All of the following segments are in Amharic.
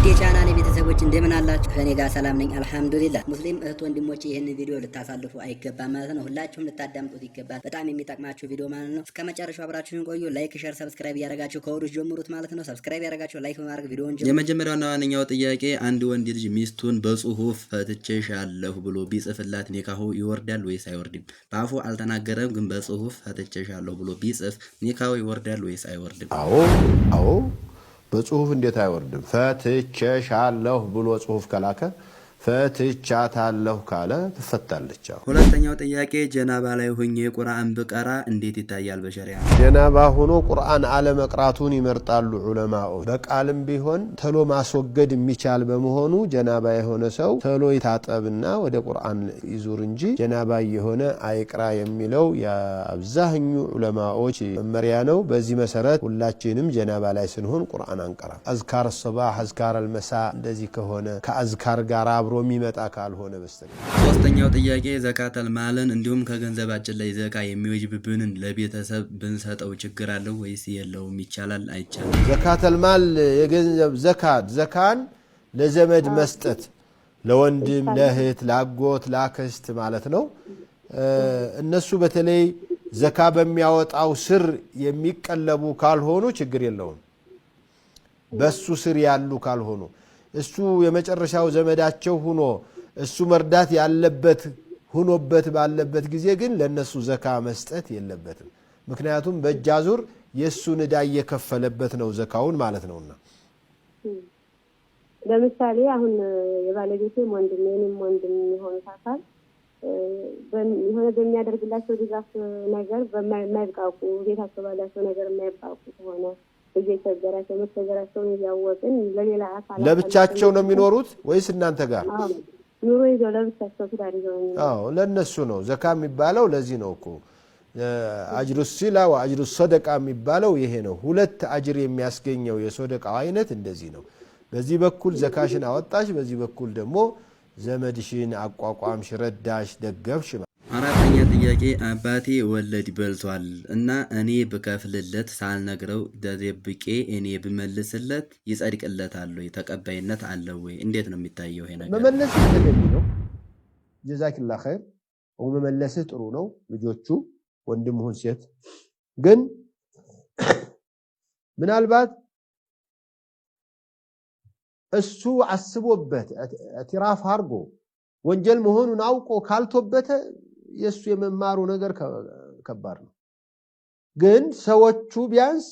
የቻናሌ ቤተሰቦች እንደምን አላችሁ? ከኔ ጋር ሰላም ነኝ አልহামዱሊላህ። ሙስሊም እህት ወንድሞቼ ይሄን ቪዲዮ ልታሳልፉ አይገባም ማለት ነው። ሁላችሁም ልታዳምጡት ይገባል። በጣም የሚጠቅማችሁ ቪዲዮ ማለት ነው። እስከመጨረሻው አብራችሁን ቆዩ። ላይክ፣ ሼር፣ ሰብስክራይብ ያደረጋችሁ ከወዲሁ ጀምሩት ማለት ነው። ሰብስክራይብ ያደረጋችሁ ላይክ በማድረግ ቪዲዮውን ጀምሩ። የመጀመሪያውና ዋነኛው ጥያቄ አንድ ወንድ ልጅ ሚስቱን በጽሁፍ ፈትቼሻለሁ ብሎ ቢጽፍላት ኒካሁ ይወርዳል ወይስ አይወርድም? በአፉ አልተናገረም፣ ግን በጽሁፍ ፈትቼሻለሁ ብሎ ቢጽፍ ኒካሁ ይወርዳል ወይስ አይወርድም? አዎ በጽሁፍ እንዴት አይወርድም? ፈትቼሻለሁ ብሎ ጽሁፍ ከላከ ፈትቻታለሁ ካለ ትፈታለች። ሁለተኛው ጥያቄ ጀናባ ላይ ሆኜ ቁርአን ብቀራ እንዴት ይታያል በሸሪዓ? ጀናባ ሆኖ ቁርአን አለመቅራቱን ይመርጣሉ ዑለማዎች። በቃልም ቢሆን ተሎ ማስወገድ የሚቻል በመሆኑ ጀናባ የሆነ ሰው ተሎ ይታጠብና ወደ ቁርአን ይዙር እንጂ ጀናባ የሆነ አይቅራ የሚለው የአብዛኙ ዑለማዎች መመሪያ ነው። በዚህ መሰረት ሁላችንም ጀናባ ላይ ስንሆን ቁርአን አንቀራ። አዝካር الصباح አዝካር المساء እንደዚህ ከሆነ ከአዝካር ጋር አብሮ የሚመጣ ካልሆነ በስተቀር። ሶስተኛው ጥያቄ ዘካተል ማልን እንዲሁም ከገንዘባችን ላይ ዘካ የሚወጅብብንን ለቤተሰብ ብንሰጠው ችግር አለው ወይስ የለውም? ይቻላል አይቻልም? ዘካተል ማል የገንዘብ ዘካን ለዘመድ መስጠት፣ ለወንድም፣ ለእህት፣ ለአጎት፣ ለአክስት ማለት ነው። እነሱ በተለይ ዘካ በሚያወጣው ስር የሚቀለቡ ካልሆኑ ችግር የለውም። በሱ ስር ያሉ ካልሆኑ እሱ የመጨረሻው ዘመዳቸው ሆኖ እሱ መርዳት ያለበት ሆኖበት ባለበት ጊዜ ግን ለነሱ ዘካ መስጠት የለበትም። ምክንያቱም በእጃዙር የሱን ዕዳ እየከፈለበት ነው ዘካውን ማለት ነውና። ለምሳሌ አሁን የባለቤቴም ወንድም የኔም ወንድም የሆነ ታካል የሆነ በሚያደርግላቸው ድጋፍ ነገር በማይብቃቁ ቤታቸው ባላቸው ነገር የማይብቃቁ ሆነ እየተገራቸው መተገራቸውን ያወቅን ለሌላ አካል ለብቻቸው ነው የሚኖሩት ወይስ እናንተ ጋር? ኑሮ ይዘው ለብቻቸው ትዳር ይዘው ነው። ለነሱ ነው ዘካ የሚባለው። ለዚህ ነው እኮ አጅሩ ሲላ ወአጅሩ ሰደቃ የሚባለው ይሄ ነው። ሁለት አጅር የሚያስገኘው የሰደቃው አይነት እንደዚህ ነው። በዚህ በኩል ዘካሽን አወጣሽ፣ በዚህ በኩል ደግሞ ዘመድሽን አቋቋምሽ፣ ረዳሽ፣ ደገፍሽ። አራተኛ ጥያቄ አባቴ ወለድ በልቷል እና እኔ ብከፍልለት ሳልነግረው ደብቄ እኔ ብመልስለት ይጸድቅለታል ወይ? ተቀባይነት አለው ወይ? እንዴት ነው የሚታየው ይሄ ነገር? መመለስ ተገቢ ነው። ጀዛኪላህ ኸይር። መመለስ ጥሩ ነው። ልጆቹ ወንድም ሆን ሴት ግን ምናልባት እሱ አስቦበት እትራፍ አርጎ ወንጀል መሆኑን አውቆ ካልቶበተ የሱ የመማሩ ነገር ከባድ ነው። ግን ሰዎቹ ቢያንስ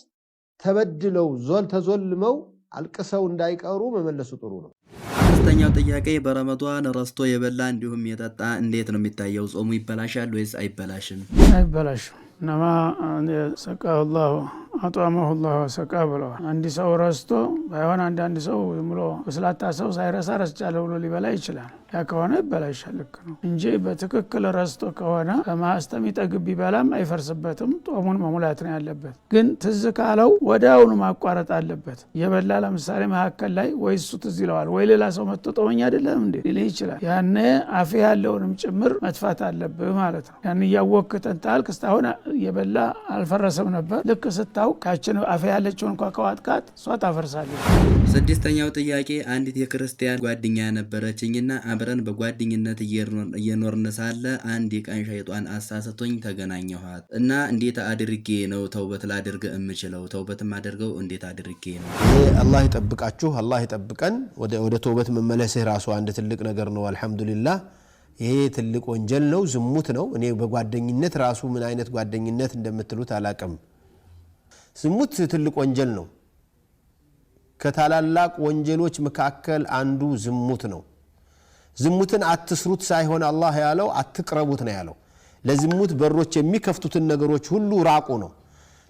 ተበድለው ተዞልመው አልቅሰው እንዳይቀሩ መመለሱ ጥሩ ነው። አምስተኛው ጥያቄ በረመዳን ረስቶ የበላ እንዲሁም የጠጣ እንዴት ነው የሚታየው? ጾሙ ይበላሻል ወይስ አይበላሽም? አይበላሽም። ነማ ሰቃሁ አላህ አጧመሁ አላህ ወሰቃ ብለዋል። አንድ ሰው ረስቶ ባይሆን አንዳንድ ሰው ብሎ ወስላታ ሰው ሳይረሳ ረስቻለሁ ብሎ ሊበላ ይችላል። ያ ከሆነ ይበላሻል፣ ልክ ነው እንጂ በትክክል ረስቶ ከሆነ ከማስተሚጠግብ ቢበላም አይፈርስበትም። ጦሙን መሙላት ነው ያለበት። ግን ትዝ ካለው ወዲያውኑ ማቋረጥ አለበት። የበላ ለምሳሌ መካከል ላይ ወይ እሱ ትዝ ይለዋል ወይ ሌላ ሰው መጥቶ ጦመኛ አይደለም እንዴ ሊል ይችላል። ያኔ አፍ ያለውንም ጭምር መጥፋት አለብህ ማለት ነው። ያን ያወቅህ ተንታልክ እስካሁን የበላ አልፈረሰም ነበር። ልክ ስታውቅ ካችን አፍ ያለችውን እንኳን ከዋጥቃት እሷ ታፈርሳለች። ስድስተኛው ጥያቄ አንዲት የክርስቲያን ጓደኛ ነበረችኝና አብረን በጓደኝነት እየኖርን ሳለ አንድ የቀን ሸይጣን አሳስቶኝ ተገናኘኋት እና እንዴት አድርጌ ነው ተውበት ላድርግ የምችለው? ተውበት ማድርገው እንዴት አድርጌ ነው? አላህ ይጠብቃችሁ፣ አላህ ይጠብቀን። ወደ ተውበት መመለስህ ራሱ አንድ ትልቅ ነገር ነው። አልহামዱሊላህ። ይሄ ትልቅ ወንጀል ነው፣ ዝሙት ነው። እኔ በጓደኝነት ራሱ ምን አይነት ጓደኝነት እንደምትሉት አላቅም። ዝሙት ትልቅ ወንጀል ነው። ከታላላቅ ወንጀሎች መካከል አንዱ ዝሙት ነው። ዝሙትን አትስሩት ሳይሆን አላህ ያለው አትቅረቡት ነው ያለው። ለዝሙት በሮች የሚከፍቱትን ነገሮች ሁሉ ራቁ ነው።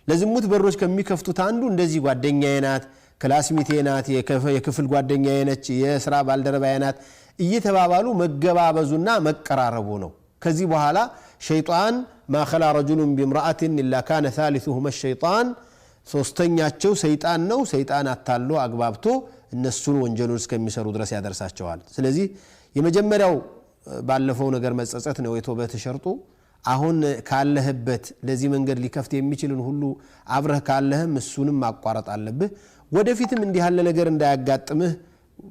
ለዝሙት በሮች ከሚከፍቱት አንዱ እንደዚህ ጓደኛዬ ናት፣ ክላስሜቴ ናት፣ የክፍል ጓደኛዬ ነች፣ የሥራ ባልደረባዬ ናት እየተባባሉ መገባበዙና መቀራረቡ ነው። ከዚህ በኋላ ሸይጣን ማኸላ ረጁሉን ቢምራአትን ኢላ ካነ ثالثهما الشيطان ሶስተኛቸው ሰይጣን ነው። ሰይጣን አታሎ አግባብቶ እነሱን ወንጀሉን እስከሚሰሩ ድረስ ያደርሳቸዋል። ስለዚህ የመጀመሪያው ባለፈው ነገር መጸጸት ነው የተውበት ሸርጡ። አሁን ካለህበት ለዚህ መንገድ ሊከፍት የሚችልን ሁሉ አብረህ ካለህም እሱንም ማቋረጥ አለብህ። ወደፊትም እንዲህ ያለ ነገር እንዳያጋጥምህ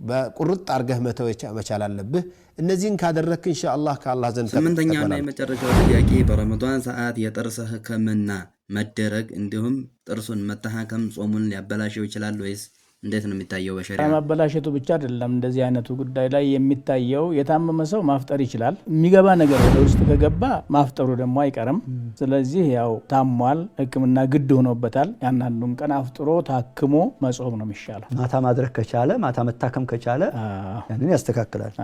በቁርጥ አርገህ መተው መቻል አለብህ እነዚህን ካደረክ ኢንሻአላህ ከአላህ ዘንድ ስምንተኛውና የመጨረሻው ጥያቄ በረመዳን ሰዓት የጥርስ ህክምና መደረግ እንዲሁም ጥርሱን መታከም ጾሙን ሊያበላሸው ይችላል ወይስ እንዴት ነው የሚታየው? በሸሪዓ ማበላሸቱ ብቻ አይደለም እንደዚህ አይነቱ ጉዳይ ላይ የሚታየው የታመመ ሰው ማፍጠር ይችላል። የሚገባ ነገር ወደ ውስጥ ከገባ ማፍጠሩ ደግሞ አይቀርም። ስለዚህ ያው ታሟል፣ ህክምና ግድ ሆኖበታል። ያንንም ቀን አፍጥሮ ታክሞ መጾም ነው የሚሻለው። ማታ ማድረግ ከቻለ ማታ መታከም ከቻለ ያንን ያስተካክላል።